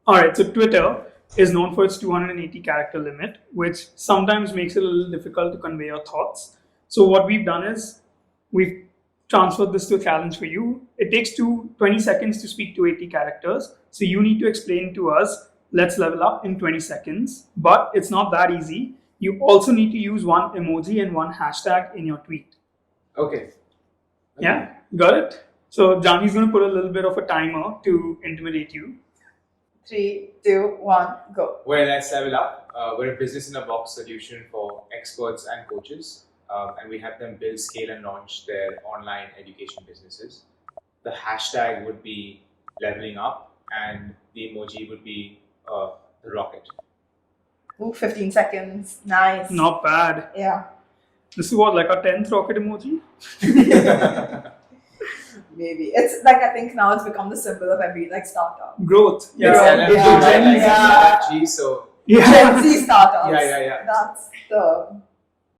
All right, so Twitter is known for its 280 character limit, which sometimes makes it a little difficult to convey your thoughts. So what we've done is we've transferred this to a challenge for you. It takes 20 seconds to speak to 80 characters. So you need to explain to us, let's level up in 20 seconds. But it's not that easy. You also need to use one emoji and one hashtag in your tweet. Okay. Yeah, got it? So Jani's going to put a little bit of a timer to intimidate you. 3, 2, 1, go. Well, let's level up. We're a business in a box solution for experts and coaches, and we have them build, scale, and launch their online education businesses. The hashtag would be leveling up, and the emoji would be the rocket. Ooh, 15 seconds. Nice. Not bad. Yeah. This is what, like a 10th rocket emoji? Maybe. It's like, I think now it's become the symbol of every like startup. Growth. It's Yeah. LFG, Yeah. LFG, so Yeah. Gen Z startups. Yeah. That's the